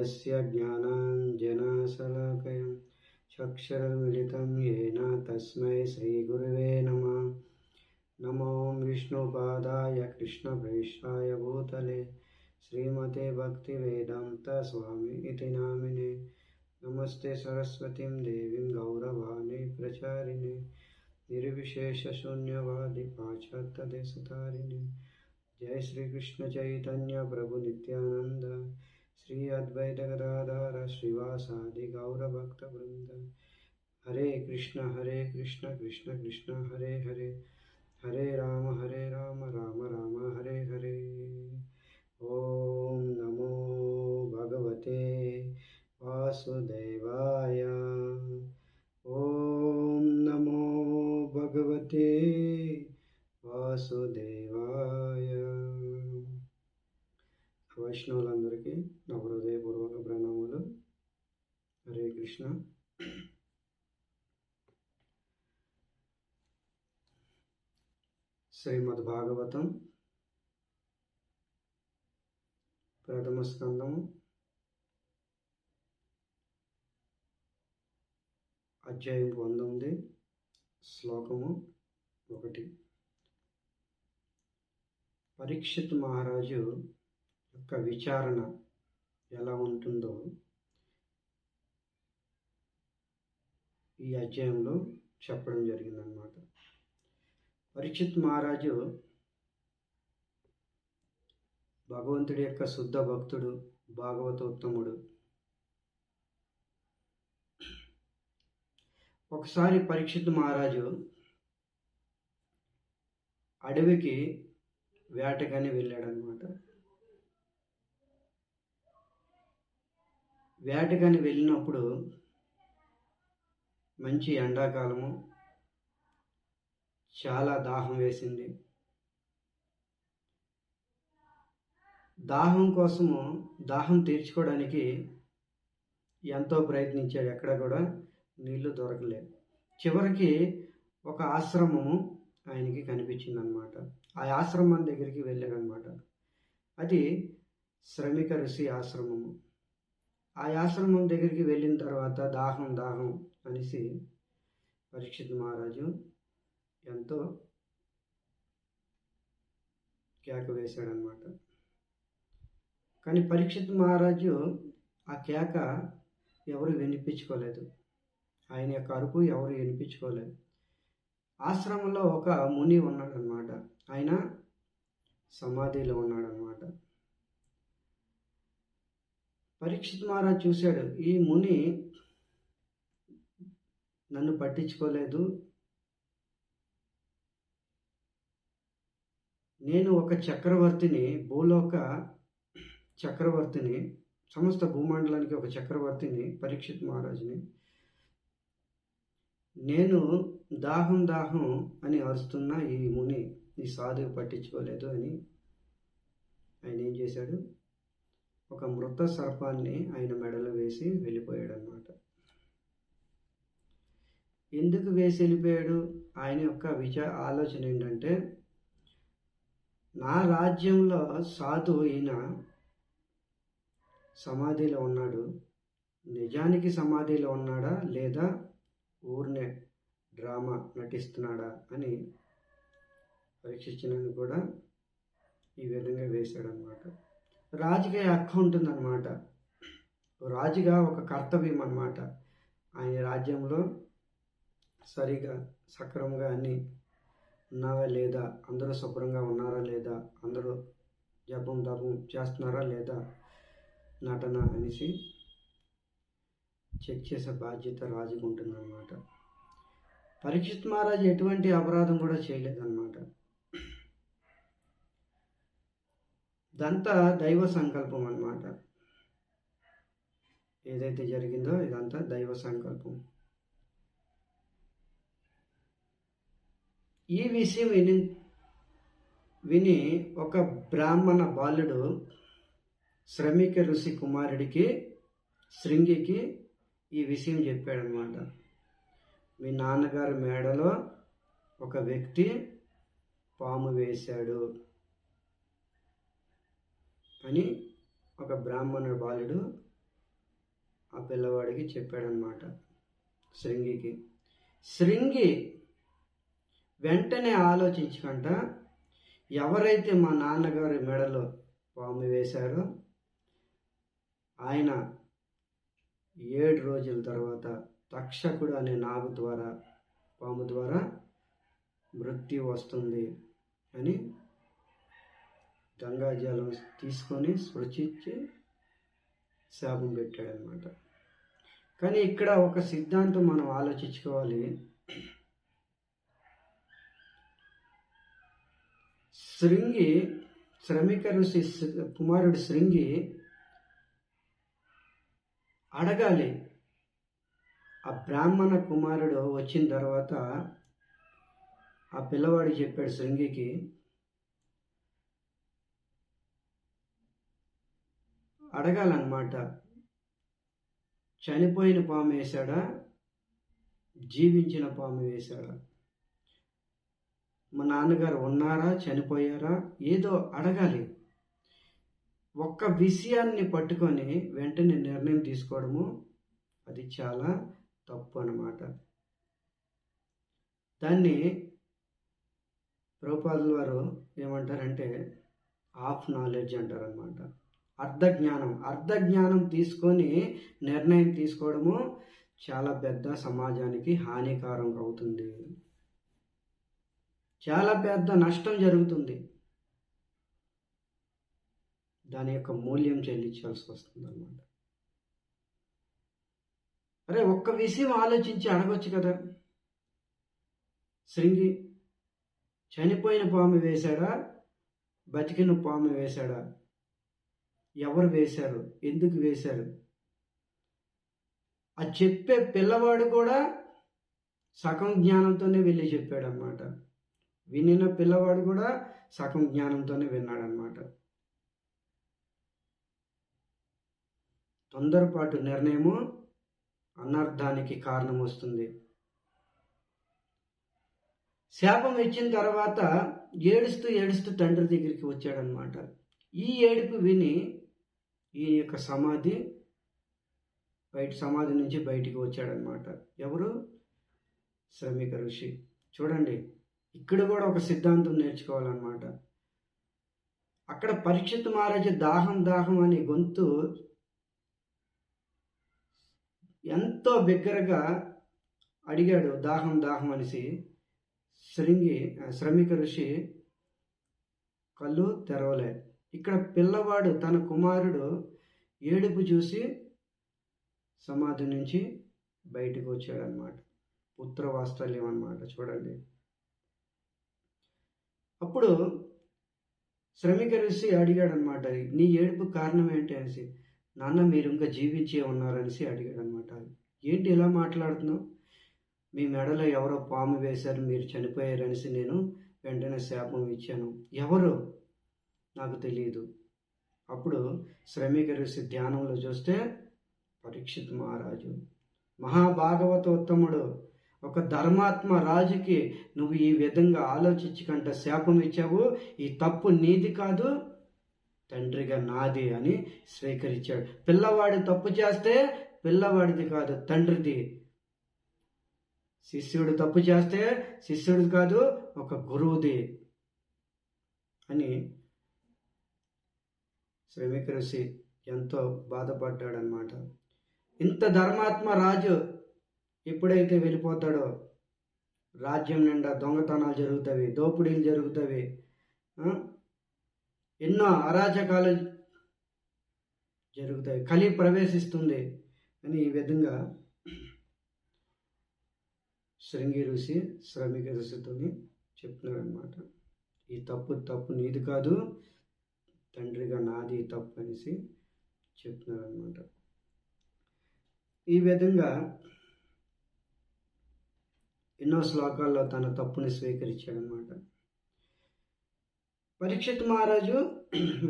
तस्य ज्ञानाञ्जनशलाकया चक्षुरुन्मिलितं येन तस्मै श्रीगुरुवे नमः। नमो विष्णुपादाय कृष्णप्रेष्ठाय भूतले श्रीमते भक्तिवेदान्त स्वामी इति नामिने। नमस्ते सरस्वतीं देवीं गौरवाणी प्रचारिणे निर्विशेषशून्यवादी पाश्चात्यदेशतारिणे। जय श्री कृष्ण चैतन्य प्रभु नित्यानंद श्री अद्वैत गदाधर श्रीवासादि गौरभक्तवृंद। हरे कृष्ण कृष्ण कृष्ण हरे हरे, हरे राम राम राम हरे हरे। ओम नमो भगवते वासुदेवाय। ओम नमो भगवते వాసుదేవాయ। వైష్ణవులందరికీ నా హృదయపూర్వక ప్రణామాలు। హరే కృష్ణ। శ్రీమద్ భాగవతం ప్రథమ స్కందము అధ్యాయం 19 శ్లోకము 1। పరీక్షిత్ మహారాజు యొక్క విచారణ ఎలా ఉంటుందో ఈ అధ్యాయంలో చెప్పడం జరిగిందనమాట। పరీక్షిత్ మహారాజు భగవంతుడి యొక్క శుద్ధ భక్తుడు, భాగవతోత్తముడు। ఒకసారి పరీక్షిత్ మహారాజు అడవికి వేటగాని వెళ్ళాడనమాట। వేటగాని వెళ్ళినప్పుడు మంచి ఎండాకాలము, చాలా దాహం వేసింది। దాహం తీర్చుకోవడానికి ఎంతో ప్రయత్నించాడు, ఎక్కడ కూడా నీళ్లు దొరకలేదు। చివరికి ఒక ఆశ్రమము ఆయనకి కనిపించిందనమాట। ఆ ఆశ్రమం దగ్గరికి వెళ్ళాడనమాట। అది శ్రమిక ఋషి ఆశ్రమము। ఆ ఆశ్రమం దగ్గరికి వెళ్ళిన తర్వాత దాహం అనేసి పరీక్షిత్ మహారాజు ఎంతో కేక వేశాడనమాట। కానీ పరీక్షిత్ మహారాజు ఆ కేక ఎవరు వినిపించుకోలేదు, ఆయన యొక్క అరుపు ఎవరు వినిపించుకోలేదు। ఆశ్రమంలో ఒక ముని ఉన్నాడనమాట, ఆయన సమాధిలో ఉన్నాడనమాట। పరీక్షిత్ మహారాజ్ చూశాడు, ఈ ముని నన్ను పట్టించుకోలేదు, నేను ఒక చక్రవర్తిని, భూలోక చక్రవర్తిని, సమస్త భూమండలానికి ఒక చక్రవర్తిని, పరీక్షిత్ మహారాజుని, నేను దాహం అని అరుస్తున్నా ఈ ముని, ఈ సాధువు పట్టించుకోలేదు అని ఆయన ఏం చేశాడు, ఒక మృత సర్పాన్ని ఆయన మెడలో వేసి వెళ్ళిపోయాడనమాట। ఎందుకు వేసి వెళ్ళిపోయాడు? ఆయన యొక్క ఆలోచన ఏంటంటే, నా రాజ్యంలో సాధువు ఈయన సమాధిలో ఉన్నాడు, నిజానికి సమాధిలో ఉన్నాడా లేదా ఊరినే డ్రామా నటిస్తున్నాడా అని పరీక్షించడానికి కూడా ఈ విధంగా వేశాడనమాట। రాజుగా హక్కు ఉంటుందన్నమాట, రాజుగా ఒక కర్తవ్యం అన్నమాట। ఆయన రాజ్యంలో సరిగా సక్రమంగా అన్నీ ఉన్నావా లేదా, అందరూ శుభ్రంగా ఉన్నారా లేదా, అందరూ జపం తపం చేస్తున్నారా లేదా, నటన అనేసి చెక్ చేసే బాధ్యత రాజుకు ఉంటుందన్నమాట। పరీక్షిత్ మహారాజు ఎటువంటి అపరాధం కూడా చేయలేదన్నమాట। ఇదంతా దైవ సంకల్పం అన్నమాట, ఏదైతే జరిగిందో ఇదంతా దైవ సంకల్పం। ఈ విషయం విని ఒక బ్రాహ్మణ బాలుడు శ్రమిక ఋషి కుమారుడికి శృంగికి ఈ విషయం చెప్పాడనమాట। మీ నాన్నగారి మేడలో ఒక వ్యక్తి పాము వేశాడు అని ఒక బ్రాహ్మణ బాలుడు ఆ పిల్లవాడికి చెప్పాడనమాట, శృంగికి. శృంగి వెంటనే ఆలోచించకంట, ఎవరైతే మా నాన్నగారి మెడలో పాము వేశారో ఆయన 7 రోజుల తర్వాత తక్షకుడు అనే పాము ద్వారా మృత్యు వస్తుంది అని గంగాజలం తీసుకొని స్పృశించి శాపం పెట్టాడనమాట. కానీ ఇక్కడ ఒక సిద్ధాంతం మనం ఆలోచించుకోవాలి. శ్రమిక ఋషి కుమారుడు శృంగి అడగాలి. ఆ బ్రాహ్మణ కుమారుడు వచ్చిన తర్వాత ఆ పిల్లవాడు చెప్పాడు శృంగికి, అడగాలన్నమాట, చనిపోయిన పాము వేశాడా, జీవించిన పాము వేశాడా, మా నాన్నగారు ఉన్నారా, చనిపోయారా, ఏదో అడగాలి. ఒక్క విషయాన్ని పట్టుకొని వెంటనే నిర్ణయం తీసుకోవడము అది చాలా తప్పు అన్నమాట. దాన్ని ప్రభుపాదుల వారు ఏమంటారంటే హాఫ్ నాలెడ్జ్ అంటారనమాట. అర్ధజ్ఞానం తీసుకొని నిర్ణయం తీసుకోవడము చాలా పెద్ద సమాజానికి హానికారం అవుతుంది, చాలా పెద్ద నష్టం జరుగుతుంది, దాని యొక్క మూల్యం చెల్లించాల్సి వస్తుంది అన్నమాట. అరే ఒక్క విషయం ఆలోచించి అడగొచ్చు కదా, శృంగి చనిపోయిన పాము వేశాడా, బతికిన పాము వేశాడా, ఎవరు వేశారు, ఎందుకు వేశారు, ఆ చెప్పే పిల్లవాడు కూడా సగం జ్ఞానంతోనే వెళ్ళి చెప్పాడనమాట. వినిన పిల్లవాడు కూడా సగం జ్ఞానంతోనే విన్నాడనమాట. తొందరపాటు నిర్ణయము అనర్థానికి కారణం వస్తుంది. శాపం ఇచ్చిన తర్వాత ఏడుస్తూ తండ్రి దగ్గరికి వచ్చాడనమాట. ఈ ఏడుపు విని ఈ యొక్క సమాధి నుంచి బయటికి వచ్చాడనమాట. ఎవరు? శ్రమిక ఋషి. చూడండి, ఇక్కడ కూడా ఒక సిద్ధాంతం నేర్చుకోవాలన్నమాట. అక్కడ పరీక్షిత్ మహారాజు దాహం అనే గొంతు ఎంతో బిగ్గరగా అడిగాడు, దాహం అనేసి. శ్రమిక ఋషి కళ్ళు తెరవలే. ఇక్కడ పిల్లవాడు తన కుమారుడు ఏడుపు చూసి సమాధి నుంచి బయటకు వచ్చాడనమాట. పుత్ర వాత్సల్యం అన్నమాట. చూడండి, అప్పుడు శ్రమిక ఋషి అడిగాడనమాట, నీ ఏడుపు కారణం ఏంటి అనేసి. నాన్న, మీరు ఇంకా జీవించే ఉన్నారనేసి అడిగాడనమాట. ఏంటి ఇలా మాట్లాడుతున్నావు, మీ మెడలో ఎవరో పాము వేశారు, మీరు చనిపోయారనేసి నేను వెంటనే శాపం ఇచ్చాను. ఎవరు? నాకు తెలియదు. అప్పుడు శ్రమిక ఋషి ధ్యానంలో చూస్తే పరీక్షిత్ మహారాజు, మహాభాగవతోత్తముడు, ఒక ధర్మాత్మ రాజుకి నువ్వు ఈ విధంగా ఆలోచించకంట శాపం ఇచ్చావు, ఈ తప్పు నీది కాదు, తండ్రిగా నాది అని స్వీకరించాడు. పిల్లవాడు తప్పు చేస్తే పిల్లవాడిది కాదు, తండ్రిది. శిష్యుడు తప్పు చేస్తే శిష్యుడిది కాదు, ఒక గురువుది అని శ్రమిక ఋషి ఎంతో బాధపడ్డాడనమాట. ఇంత ధర్మాత్మ రాజు ఎప్పుడైతే వెళ్ళిపోతాడో రాజ్యం నిండా దొంగతనాలు జరుగుతాయి, దోపిడీలు జరుగుతాయి, ఎన్నో అరాచకాలు జరుగుతాయి, కలి ప్రవేశిస్తుంది అని ఈ విధంగా శ్రమిక ఋషితో చెప్తున్నాడు అనమాట. ఈ తప్పు నీది కాదు, తండ్రిగా నాది తప్పు అనేసి చెప్తున్నాడు అనమాట. ఈ విధంగా ఎన్నో శ్లోకాల్లో తన తప్పుని స్వీకరించాడనమాట. పరీక్షిత్ మహారాజు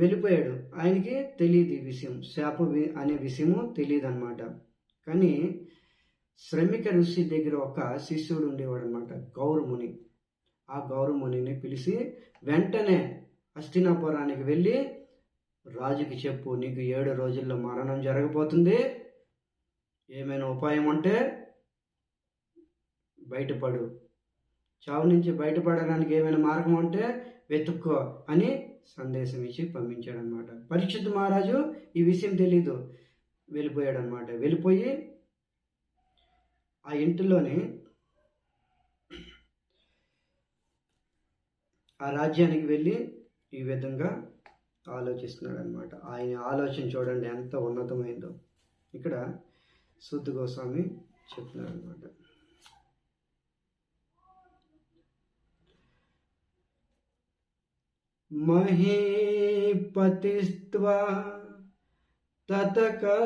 వెళ్ళిపోయాడు. ఆయనకి తెలియదు ఈ విషయం, శాపం అనే విషయము తెలియదు అనమాట. కానీ శ్రమిక ఋషి దగ్గర ఒక శిష్యుడు ఉండేవాడు అనమాట, గౌరముని. ఆ గౌరమునిని పిలిచి వెంటనే హస్తినాపురానికి వెళ్ళి రాజుకి చెప్పు, నీకు 7 రోజుల్లో మరణం జరగబోతుంది, ఏమైనా ఉపాయం ఉంటే బయటపడు, చావు నుంచి బయటపడడానికి ఏమైనా మార్గం ఉంటే వెతుక్కో అని సందేశం ఇచ్చి పంపించాడనమాట. పరీక్షిత్ మహారాజు ఈ విషయం తెలీదు, వెళ్ళిపోయాడనమాట. వెళ్ళిపోయి ఆ ఇంటిలోని ఆ రాజ్యానికి వెళ్ళి ఈ విధంగా ఆలోచిస్తున్నాడు అనమాట. ఆయన ఆలోచన చూడండి ఎంత ఉన్నతమైందో. ఇక్కడ సూత గోస్వామి చెప్తున్నాడు అనమాట. మహీపతిస్త్వా తతకర్మగహ్యం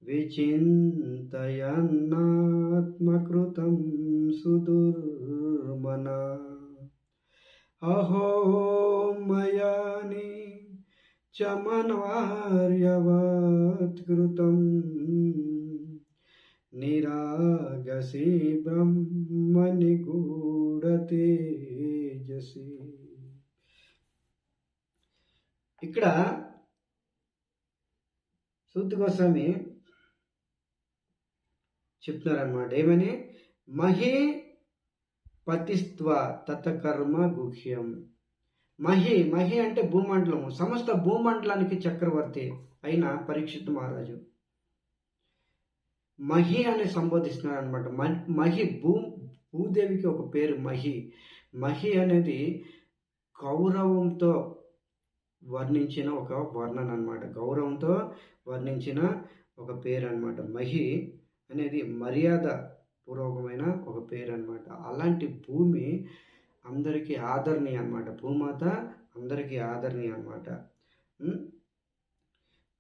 విచింతయన్నాత్మకృతం సుదుర్మన అహో మయాని చమన్వార్యవత్కృతం నిరాగసి బ్రహ్మనిగూఢతేజసి. ఇక్కడ సూత గోస్వామి చెప్తున్నారన్నమాట. ఏమని? మహి పతిస్త్వ తతకర్మ గుహ్యం. మహి, మహి అంటే భూమండలము, సమస్త భూమండలానికి చక్రవర్తి అయిన పరీక్షిత్ మహారాజు మహి అని సంబోధిస్తున్నారు అనమాట. మహి భూదేవికి ఒక పేరు మహి. మహి అనేది గౌరవంతో వర్ణించిన ఒక వర్ణన అనమాట. గౌరవంతో వర్ణించిన ఒక పేరు అనమాట. మహి అనేది మర్యాద పూర్వకమైన ఒక పేరు అనమాట. అలాంటి భూమి అందరికీ ఆదరణీయ అనమాట. భూమాత అందరికీ ఆదరణీయ అనమాట.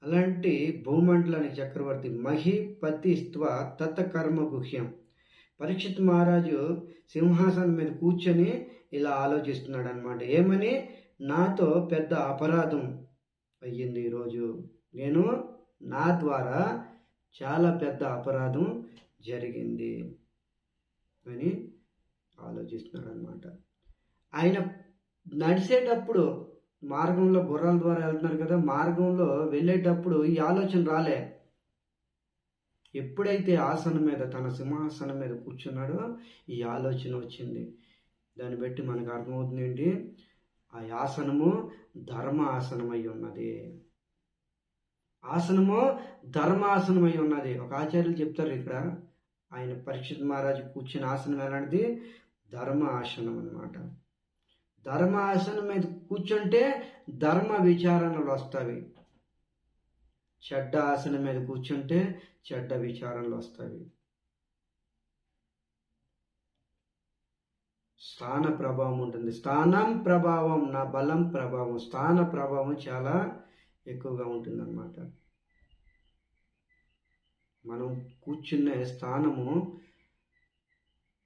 అలాంటి భూమండలానికి చక్రవర్తి మహీపతిస్త్వ తతకర్మ గుహ్యం. పరీక్షిత్ మహారాజు సింహాసనం మీద కూర్చొని ఇలా ఆలోచిస్తున్నాడు అనమాట. ఏమని? నాతో పెద్ద అపరాధం అయ్యింది ఈరోజు, నా ద్వారా చాలా పెద్ద అపరాధం జరిగింది అని ఆలోచిస్తున్నాడు అనమాట. ఆయన నడిచేటప్పుడు మార్గంలో గుర్రాల ద్వారా వెళ్తున్నారు కదా, మార్గంలో వెళ్ళేటప్పుడు ఈ ఆలోచన రాలే. ఎప్పుడైతే ఆసనం మీద, తన సింహాసనం మీద కూర్చున్నాడో ఈ ఆలోచన వచ్చింది. దాన్ని బట్టి మనకు అర్థమవుతుంది ఏంటి? ఆ ఆసనము ధర్మ ఆసనమై ఉన్నది. ఆసనము ధర్మాసనమై ఉన్నది. ఒక ఆచార్యులు చెప్తారు ఇక్కడ, ఆయన పరీక్షిత్ మహారాజు కూర్చున్న ఆసనం ఎలాంటిది? ధర్మ ఆసనం అన్నమాట. ధర్మ ఆసనం మీద కూర్చుంటే ధర్మ విచారణలు వస్తాయి. చెడ్డ ఆసనం మీద కూర్చుంటే చెడ్డ విచారణలు వస్తాయి. స్థాన ప్రభావం ఉంటుంది. స్థానం ప్రభావం, నా బలం ప్రభావం, స్థాన ప్రభావం చాలా ఎక్కువగా ఉంటుందన్నమాట. మనం కూర్చునే స్థానము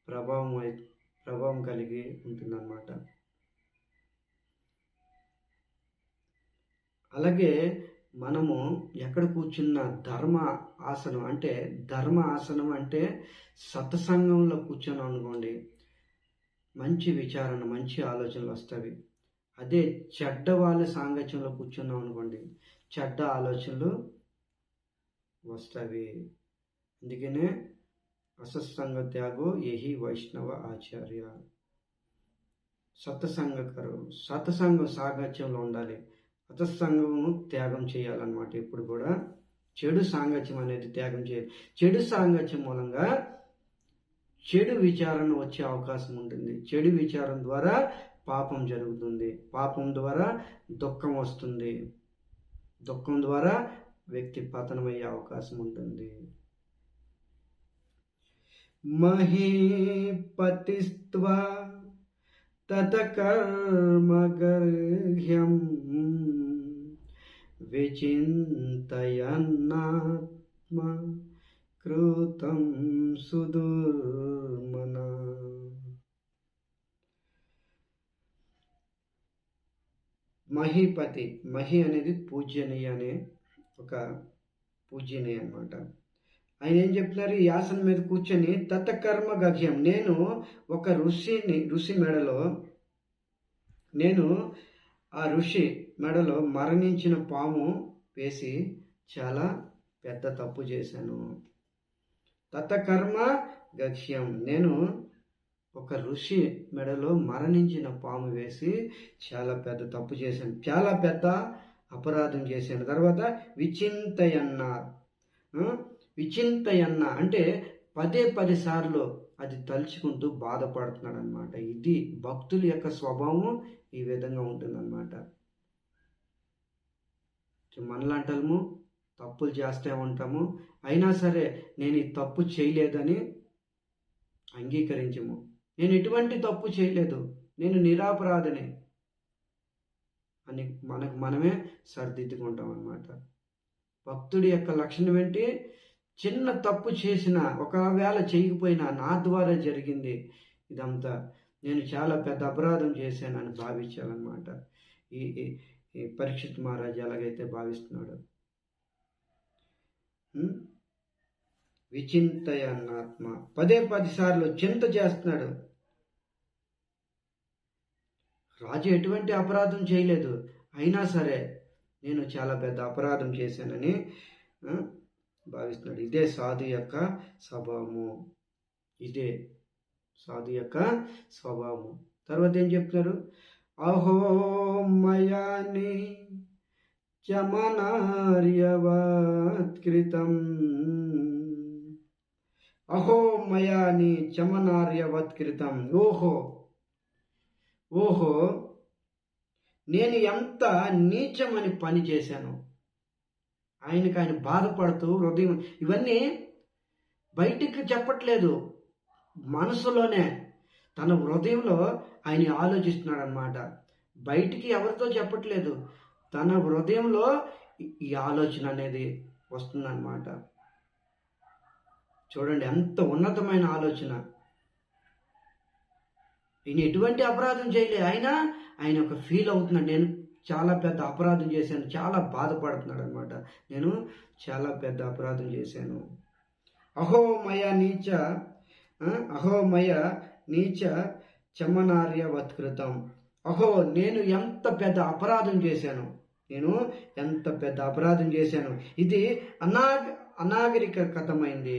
ప్రభావం కలిగి ఉంటుందన్నమాట. అలాగే మనము ఎక్కడ కూర్చున్న ధర్మ ఆసనం అంటే సత్సంగంలో కూర్చొని అనుకోండి, మంచి విచారణ, మంచి ఆలోచనలు వస్తాయి. అదే చెడ్డ వాళ్ళ సాంగత్యంలో కూర్చున్నాం అనుకోండి, చెడ్డ ఆలోచనలు వస్తాయి. అందుకనే అసత్సంగ త్యాగో యహి వైష్ణవ ఆచార్య. సత్సంగ సాంగత్యంలో ఉండాలి, అసత్సంగము త్యాగం చేయాలన్నమాట. ఎప్పుడు కూడా చెడు సాంగత్యం అనేది త్యాగం చేయాలి. చెడు సాంగత్యం మూలంగా చెడు విచారణ వచ్చే అవకాశం ఉంటుంది. చెడు విచారం ద్వారా పాపం జరుగుతుంది. పాపం ద్వారా దుఃఖం వస్తుంది. దుఃఖం ద్వారా వ్యక్తి పతనమయ్యే అవకాశం ఉంటుంది. మహీపతిస్త్వా తతకర్మగర్హ్యం విచింతయన్నాత్మ కృతం సుదుర్మన. మహీపతి, మహి అనేది పూజ్యనీయ అనే ఒక పూజ్యనీయ అన్నమాట. ఆయన ఏం చెప్తున్నారు? ఈ ఆసనం మీద కూర్చొని తతకర్మ గహ్యం, నేను ఒక ఋషి మెడలో నేను ఆ ఋషి మెడలో మరణించిన పాము వేసి చాలా పెద్ద తప్పు చేశాను. తతకర్మ గక్ష్యం, నేను ఒక ఋషి మెడలో మరణించిన పాము వేసి చాలా పెద్ద తప్పు చేశాను, చాలా పెద్ద అపరాధం చేశాను. తర్వాత విచింతయన్న, విచింతయన్న అంటే 10 సార్లు అది తలుచుకుంటూ బాధపడుతున్నాడు అనమాట. ఇది భక్తుల యొక్క స్వభావం ఈ విధంగా ఉంటుందన్నమాట. మనలాంటము తప్పులు చేస్తూ ఉంటాము, అయినా సరే నేను ఈ తప్పు చేయలేదని అంగీకరించము. నేను ఎటువంటి తప్పు చేయలేదు, నేను నిరపరాధిని అని మనమే సరిదిద్దుకుంటాం అన్నమాట. భక్తుడి యొక్క లక్షణం ఏంటి? చిన్న తప్పు చేసినా, ఒకవేళ చేయకపోయినా నా ద్వారా జరిగింది ఇదంతా, నేను చాలా పెద్ద అపరాధం చేశానని భావించాలన్నమాట. ఈ పరీక్షిత్ మహారాజు ఎలాగైతే భావిస్తున్నాడు. విచింతయన్నాత్మ, 10 సార్లు చింత చేస్తున్నాడు. రాజు ఎటువంటి అపరాధం చేయలేదు, అయినా సరే నేను చాలా పెద్ద అపరాధం చేశానని భావిస్తున్నాడు. ఇదే సాధు యొక్క స్వభావము, ఇదే సాధు యొక్క స్వభావము. తర్వాత ఏం చెప్తున్నారు? అహో మయాని చమనార్యవత్కృతం, అహో మయాని చమనార్యవత్కృతం. ఓహో ఓహో, నేను ఎంత నీచమని పని చేశాను. ఆయన బాధపడుతూ హృదయం, ఇవన్నీ బయటికి చెప్పట్లేదు, మనసులోనే తన హృదయంలో ఆయన ఆలోచిస్తున్నాడు అన్నమాట. బయటికి ఎవరితో చెప్పట్లేదు, తన హృదయంలో ఈ ఆలోచన అనేది వస్తుందన్నమాట. చూడండి ఎంత ఉన్నతమైన ఆలోచన. ఈయన ఎటువంటి అపరాధం చేయలే, ఆయన ఒక ఫీల్ అవుతున్నాడు, నేను చాలా పెద్ద అపరాధం చేశాను, చాలా బాధపడుతున్నాడు అనమాట. నేను చాలా పెద్ద అపరాధం చేశాను. అహోమయ నీచ, అహోమయ నీచ చమనార్యవత్కృతం. అహో, నేను ఎంత పెద్ద అపరాధం చేశాను, నేను ఎంత పెద్ద అపరాధం చేశాను. ఇది అనాగరికతమైంది.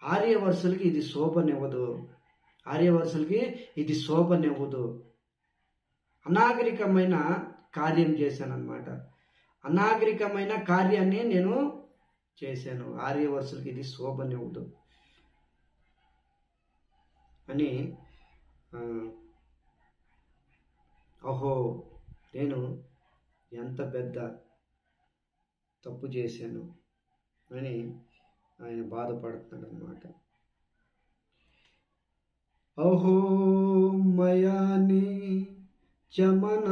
ఆర్యవర్షులకి ఇది శోభనివ్వదు, ఆర్యవర్షులకి ఇది శోభనివ్వదు. అనాగరికమైన కార్యం చేశాను అనమాట. అనాగరికమైన కార్యాన్ని నేను చేశాను, ఆర్యవర్షులకి ఇది శోభనివ్వదు అని. అహో, నేను ఎంత పెద్ద తప్పు చేశాను అని ఆయన బాధపడుతున్నాడు అన్నమాట. అహో మయాని చమనార్యవత్కృతం,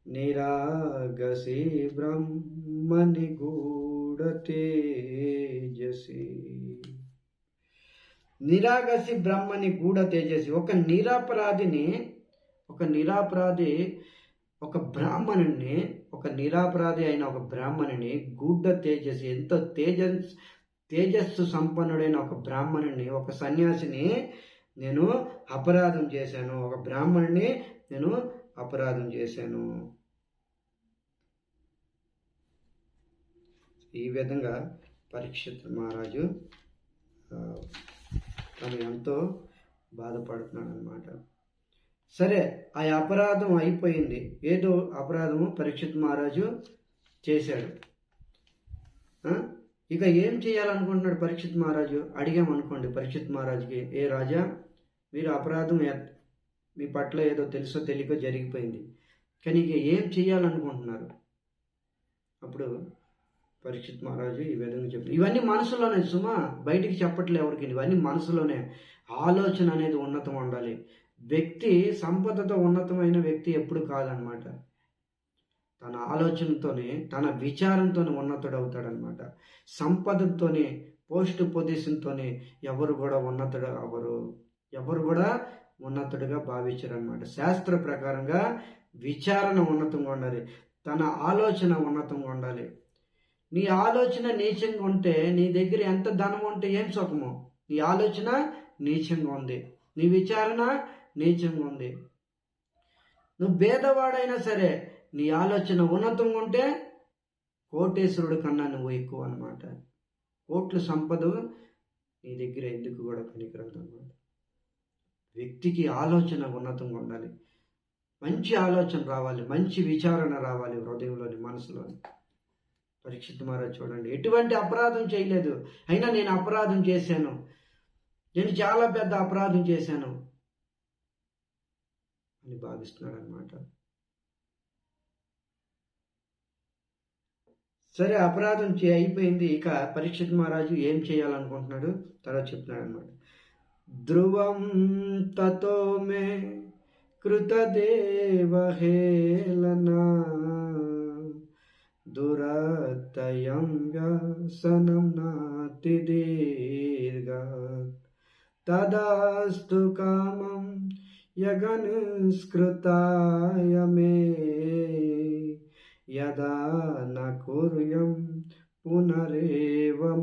నిరాగసి బ్రహ్మని గూఢతేజసి. నిరాగసి బ్రహ్మని గూఢతేజసి. ఒక నిరాపరాధి ఒక బ్రాహ్మణుని, ఒక నిరాపరాధి అయిన ఒక బ్రాహ్మణుని గూఢ తేజస్సు, ఎంతో తేజస్సు సంపన్నుడైన ఒక బ్రాహ్మణుని, ఒక సన్యాసిని నేను అపరాధం చేశాను, ఒక బ్రాహ్మణుని నేను అపరాధం చేశాను. ఈ విధంగా పరీక్షిత్ మహారాజు తను ఎంతో బాధపడుతున్నాడు అన్నమాట. సరే, ఆ అపరాధం అయిపోయింది, ఏదో అపరాధము పరీక్షిత్ మహారాజు చేశాడు. ఇక ఏం చేయాలనుకుంటున్నాడు పరీక్షిత్ మహారాజు? అడిగామనుకోండి పరీక్షిత్ మహారాజుకి, ఏ రాజా, మీరు అపరాధం మీ పట్ల ఏదో తెలుసో తెలియకో జరిగిపోయింది, కానీ ఇక ఏం చేయాలనుకుంటున్నారు? అప్పుడు పరీక్షిత్ మహారాజు ఈ విధంగా చెప్పారు. ఇవన్నీ మనసులోనే సుమా, బయటికి చెప్పట్లే ఎవరికి, ఇవన్నీ మనసులోనే. ఆలోచన అనేది ఉన్నతం ఉండాలి. వ్యక్తి సంపదతో ఉన్నతమైన వ్యక్తి ఎప్పుడు కాదనమాట. తన ఆలోచనతోనే, తన విచారంతోనే ఉన్నతుడు అవుతాడనమాట. సంపదతోనే, పోస్ట్ పొజిషన్తోనే ఎవరు కూడా ఉన్నతుడు అవ్వరు, ఎవరు కూడా ఉన్నతుడిగా భావించరనమాట. శాస్త్ర ప్రకారంగా విచారణ ఉన్నతంగా ఉండాలి, తన ఆలోచన ఉన్నతంగా ఉండాలి. నీ ఆలోచన నీచంగా ఉంటే నీ దగ్గర ఎంత ధనం ఉంటే ఏం సుఖము? నీ ఆలోచన నీచంగా ఉంది, నీ విచారణ నీచంగా ఉంది. నువ్వు భేదవాడైనా సరే నీ ఆలోచన ఉన్నతంగా ఉంటే కోటేశ్వరుడు కన్నా నువ్వు ఎక్కువ అన్నమాట. కోట్ల సంపద నీ దగ్గర ఎందుకు కూడా పనికిరాదు అన్నమాట. వ్యక్తికి ఆలోచన ఉన్నతంగా ఉండాలి, మంచి ఆలోచన రావాలి, మంచి విచారణ రావాలి హృదయంలోని, మనసులోని. పరీక్షిత్ మహారాజ్ చూడండి, ఎటువంటి అపరాధం చేయలేదు, అయినా నేను అపరాధం చేశాను, నేను చాలా పెద్ద అపరాధం చేశాను అని భావిస్తున్నాడు అనమాట. సరే, అపరాధం అయిపోయింది. ఇక పరీక్షిత్ మహారాజు ఏం చేయాలనుకుంటున్నాడు తర్వాత చెప్తున్నాడు అనమాట. ధ్రువం తతో మే కృతదేవహేళనా దురతయం వ్యసనం నాతి దీర్ఘ తదాస్తు కామం యగనుస్కృతాయ మే యదా న కుర్యం పునరేవమాద.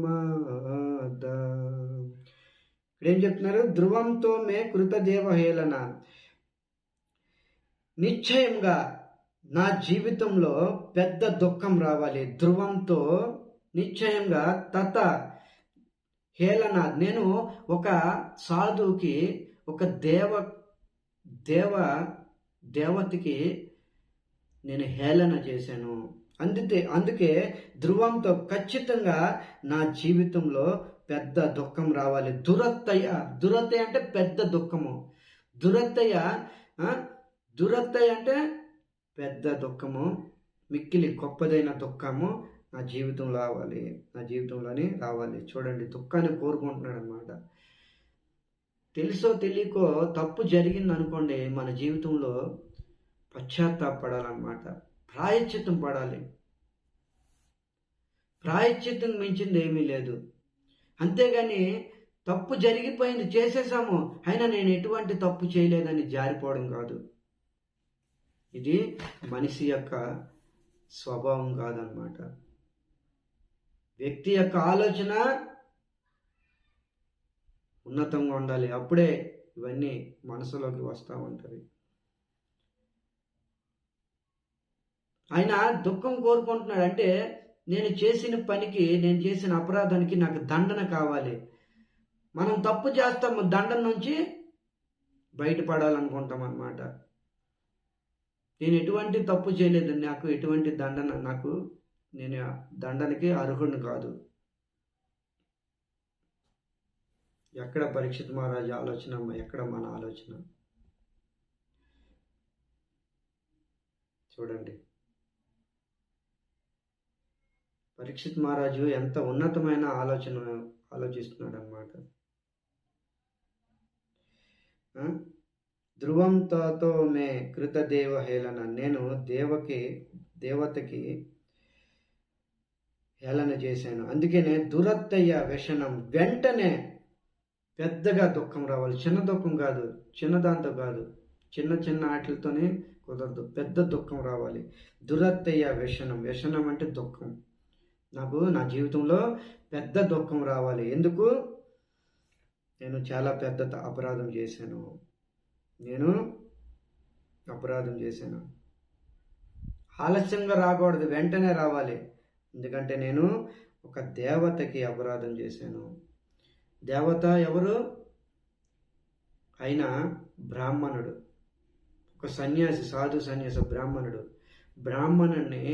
ఇక్కడ ఏం చెప్తున్నారు? ధ్రువంతో మే కృతదేవహేళన, నిశ్చయంగా నా జీవితంలో పెద్ద దుఃఖం రావాలి. ధ్రువంతో నిశ్చయంగా, తత హేళన, నేను ఒక సాధువుకి, ఒక దేవతకి నేను హేళన చేశాను. అందుకే ధ్రువంతో ఖచ్చితంగా నా జీవితంలో పెద్ద దుఃఖం రావాలి. దురత్తయ అంటే పెద్ద దుఃఖము. దురత్తయ అంటే పెద్ద దుఃఖము, మిక్కిలి గొప్పదైన దుఃఖము నా జీవితంలో రావాలి, నా జీవితంలోనే రావాలి. చూడండి, దుఃఖాన్ని కోరుకుంటున్నాడు అనమాట. తెలుసో తెలియకో తప్పు జరిగింది అనుకోండి, మన జీవితంలో పశ్చాత్తాపడాలన్నమాట, ప్రాయశ్చిత్తం పడాలి. ప్రాయశ్చిత్తం మించింది ఏమీ లేదు. అంతేగాని తప్పు జరిగిపోయింది, చేసేసాము, అయినా నేను ఎటువంటి తప్పు చేయలేదని జారిపోవడం కాదు. ఇది మనిషి యొక్క స్వభావం కాదనమాట. వ్యక్తి యొక్క ఆలోచన ఉన్నతంగా ఉండాలి, అప్పుడే ఇవన్నీ మనసులోకి వస్తూ ఉంటుంది. ఆయన దుఃఖం కోరుకుంటున్నాడు అంటే, నేను చేసిన పనికి, నేను చేసిన అపరాధానికి నాకు దండన కావాలి. మనం తప్పు చేస్తాము, దండన నుంచి బయటపడాలనుకుంటాం అన్నమాట. నేను ఎటువంటి తప్పు చేయలేదు, నాకు ఎటువంటి దండన, నేను దండనకి అర్హుడిని కాదు. ఎక్కడ పరీక్షిత్ మహారాజు ఆలోచన, ఎక్కడ మన ఆలోచన? చూడండి, పరీక్షిత్ మహారాజు ఎంత ఉన్నతమైన ఆలోచన ఆలోచిస్తున్నాడు అన్నమాట. ధ్రువం తాతో మే కృతదేవ హేళన, నేను దేవతకి హేళన చేశాను. అందుకనే దురత్తయ్య వ్యసనం, వెంటనే పెద్దగా దుఃఖం రావాలి. చిన్న దుఃఖం కాదు, చిన్నదాంతో కాదు, చిన్న ఆటలతోనే కుదరదు, పెద్ద దుఃఖం రావాలి. దురత్తయ్య వ్యసనం అంటే దుఃఖం. నాకు నా జీవితంలో పెద్ద దుఃఖం రావాలి. ఎందుకు? నేను చాలా పెద్ద అపరాధం చేశాను. ఆలస్యంగా రాకూడదు, వెంటనే రావాలి. ఎందుకంటే నేను ఒక దేవతకి అపరాధం చేశాను. దేవత ఎవరు? ఆయన బ్రాహ్మణుడు, ఒక సన్యాసి, సాధు సన్యాసి, బ్రాహ్మణుడు. బ్రాహ్మణుణ్ణి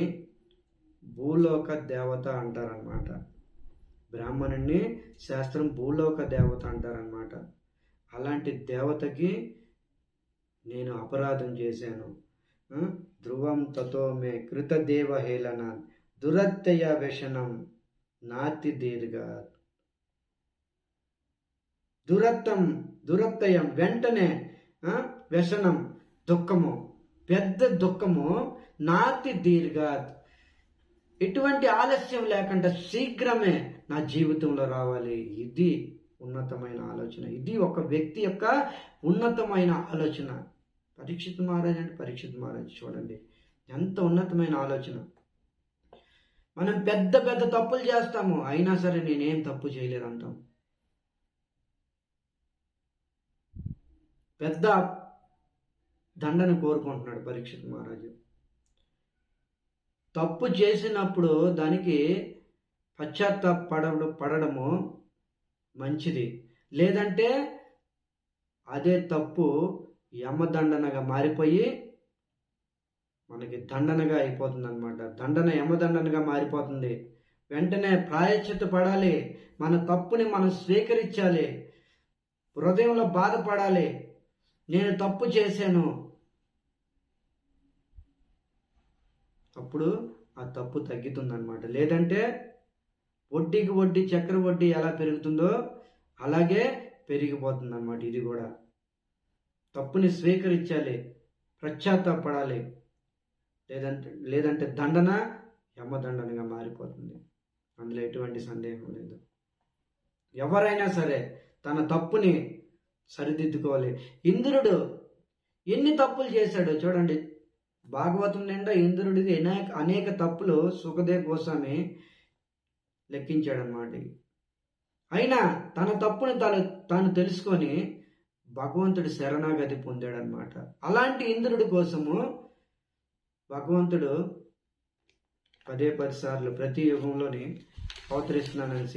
భూలోక దేవత అంటారనమాట. బ్రాహ్మణుణ్ణి శాస్త్రం భూలోక దేవత అంటారనమాట. అలాంటి దేవతకి నేను అపరాధం చేశాను. ధ్రువం తతో మే కృతదేవ హేళన దురత్తయ వ్యసనం నాతి దీర్ఘ. దురత్తయం వెంటనే, వ్యసనం దుఃఖము, పెద్ద దుఃఖము, నాతి దీర్ఘ, ఎటువంటి ఆలస్యం లేకుండా శీఘ్రమే నా జీవితంలో రావాలి. ఇది ఉన్నతమైన ఆలోచన, ఇది ఒక వ్యక్తి యొక్క ఉన్నతమైన ఆలోచన. పరీక్షిత్ మహారాజ్ చూడండి, ఎంత ఉన్నతమైన ఆలోచన. మనం పెద్ద పెద్ద తప్పులు చేస్తాము, అయినా సరే నేనేం తప్పు చేయలేదు అంటాం. పెద్ద దండను కోరుకుంటున్నాడు పరీక్షిత్ మహారాజు. తప్పు చేసినప్పుడు దానికి పడడము మంచిది. లేదంటే అదే తప్పు యమదండనగా మారిపోయి మనకి దండనగా అయిపోతుంది అనమాట. యమదండనగా మారిపోతుంది. వెంటనే ప్రాయశ్చిత్త పడాలి. మన తప్పుని మనం స్వీకరించాలి. హృదయంలో బాధపడాలి. నేను తప్పు చేశాను. అప్పుడు ఆ తప్పు తగ్గుతుందన్నమాట. లేదంటే వడ్డీకి వడ్డీ, చక్ర వడ్డీ ఎలా పెరుగుతుందో అలాగే పెరిగిపోతుంది అన్నమాట. ఇది కూడా తప్పుని స్వీకరించాలి, పశ్చాత్తాపడాలి. లేదంటే దండన యమదండనగా మారిపోతుంది. అందులో ఎటువంటి సందేహం లేదు. ఎవరైనా సరే తన తప్పుని సరిదిద్దుకోవాలి. ఇంద్రుడు ఎన్ని తప్పులు చేశాడో చూడండి. భాగవతం నిండా ఇంద్రుడిది అనేక తప్పులు సుఖదేవ్ గోస్వామి లెక్కించాడనమాట. అయినా తన తప్పుని తాను తెలుసుకొని భగవంతుడి శరణాగతి పొందాడనమాట. అలాంటి ఇంద్రుడి కోసము భగవంతుడు 10 సార్లు ప్రతి యుగంలోని అవతరిస్తున్నానని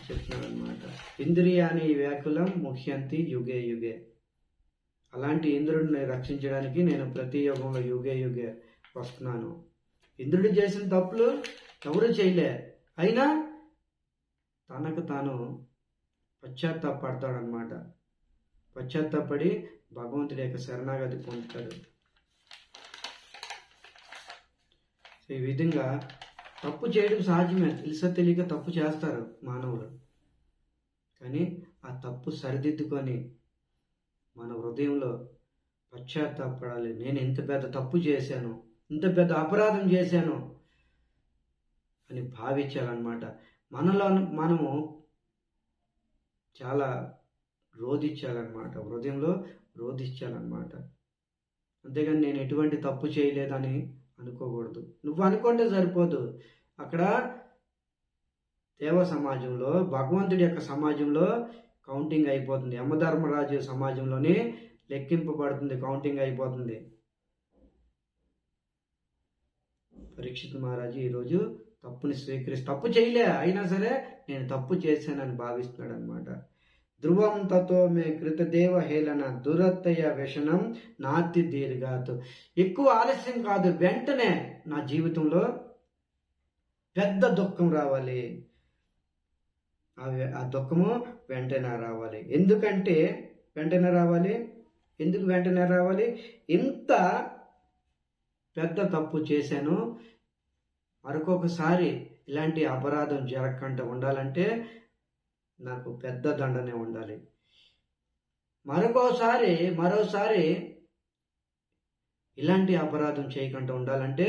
చెప్తున్నాడనమాట. ఇంద్రియాని వ్యాకులం ముఖ్యంతి యుగే యుగే. అలాంటి ఇంద్రుడిని రక్షించడానికి నేను ప్రతి యుగంలో యుగే వస్తున్నాను. ఇంద్రుడు చేసిన తప్పులు ఎవరు చేయలే. అయినా తనకు తాను పశ్చాత్తాపడతాడనమాట. పశ్చాత్తాపడి భగవంతుడి యొక్క శరణాగతి పొందుతాడు. ఈ విధంగా తప్పు చేయడం సహజమే. తెలియక తప్పు చేస్తారు మానవులు. కానీ ఆ తప్పు సరిదిద్దుకొని మన హృదయంలో పశ్చాత్తాపడాలి. నేను ఇంత పెద్ద తప్పు చేశాను, ఇంత పెద్ద అపరాధం చేశాను అని భావించాలన్నమాట. మనలో మనము చాలా రోధించాలన్నమాట. హృదయంలో రోధించాలన్నమాట. అంతేగాని నేను ఎటువంటి తప్పు చేయలేదని అనుకోకూడదు. నువ్వు అనుకుంటే సరిపోదు. అక్కడ దేవ సమాజంలో, భగవంతుడి యొక్క సమాజంలో కౌంటింగ్ అయిపోతుంది. యమధర్మరాజు సమాజంలోనే లెక్కింపబడుతుంది, కౌంటింగ్ అయిపోతుంది. పరీక్షిత్ మహారాజు ఈరోజు తప్పుని తప్పు చేయలే, అయినా సరే నేను తప్పు చేశానని భావిస్తున్నాడు అనమాట. ధ్రువం తతో మే కృతదేవ హేళన దురత్తయ వ్యసనం నాతి దీర్ఘాత్. ఎక్కువ ఆలస్యం కాదు, వెంటనే నా జీవితంలో పెద్ద దుఃఖం రావాలి. ఆ దుఃఖము వెంటనే రావాలి. ఎందుకు వెంటనే రావాలి? ఇంత పెద్ద తప్పు చేశాను, మరొకసారి ఇలాంటి అపరాధం జరగకుండా ఉండాలంటే నాకు పెద్ద దండనే ఉండాలి. మరోసారి ఇలాంటి అపరాధం చేయకుండా ఉండాలంటే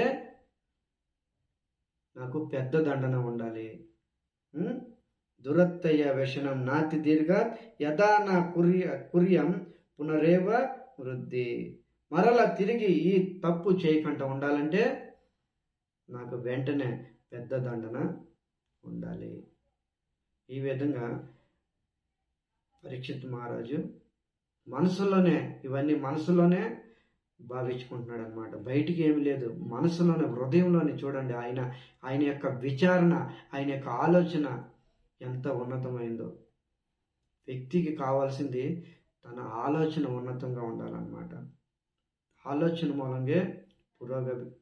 నాకు పెద్ద దండన ఉండాలి. దురత్తయ వ్యసనం నాతి దీర్ఘ యథా నా కుర్యం పునరేవ వృద్ధి. మరలా తిరిగి ఈ తప్పు చేయకుండా ఉండాలంటే నాకు వెంటనే పెద్ద దండన ఉండాలి. ఈ విధంగా పరీక్షిత్ మహారాజు ఇవన్నీ మనసులోనే భావించుకుంటున్నాడు అనమాట. బయటికి ఏమి లేదు, మనసులోనే, హృదయంలోనే. చూడండి ఆయన యొక్క విచారణ, ఆయన యొక్క ఆలోచన ఎంత ఉన్నతమైందో. వ్యక్తికి కావాల్సింది తన ఆలోచన ఉన్నతంగా ఉండాలన్నమాట. ఆలోచన మూలంగా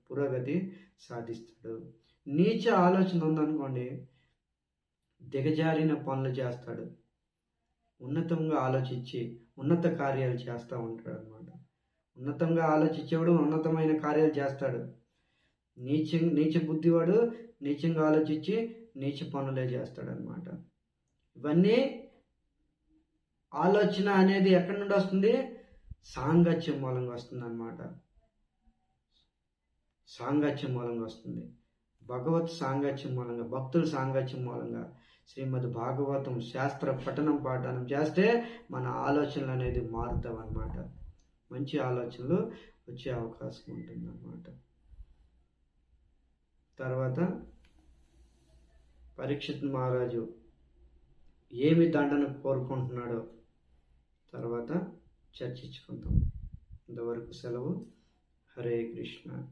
పురోగతి సాధిస్తాడు. నీచ ఆలోచన ఉందనుకోండి, దిగజారిన పనులు చేస్తాడు. ఉన్నతంగా ఆలోచించి ఉన్నత కార్యాలు చేస్తూ ఉంటాడు అనమాట. ఉన్నతంగా ఆలోచించేవాడు ఉన్నతమైన కార్యాలు చేస్తాడు. నీచ బుద్ధివాడు నీచంగా ఆలోచించి నీచ పనులే చేస్తాడనమాట. ఇవన్నీ ఆలోచన అనేది ఎక్కడి నుండి వస్తుంది? సాంగత్యం మూలంగా వస్తుంది అనమాట. సాంగత్యం మూలంగా వస్తుంది. భగవత్ సాంగత్యం మూలంగా, భక్తుల సాంగత్యం మూలంగా శ్రీమద్ భాగవతం శాస్త్ర పాఠనం చేస్తే మన ఆలోచనలు అనేది మారుతాం అన్నమాట. మంచి ఆలోచనలు వచ్చే అవకాశం ఉంటుంది అన్నమాట. తర్వాత పరీక్షిత్ మహారాజు ఏమి దండన కోరుకుంటున్నాడో తర్వాత చర్చించుకుందాం. ఇంతవరకు సెలవు. హరే కృష్ణ.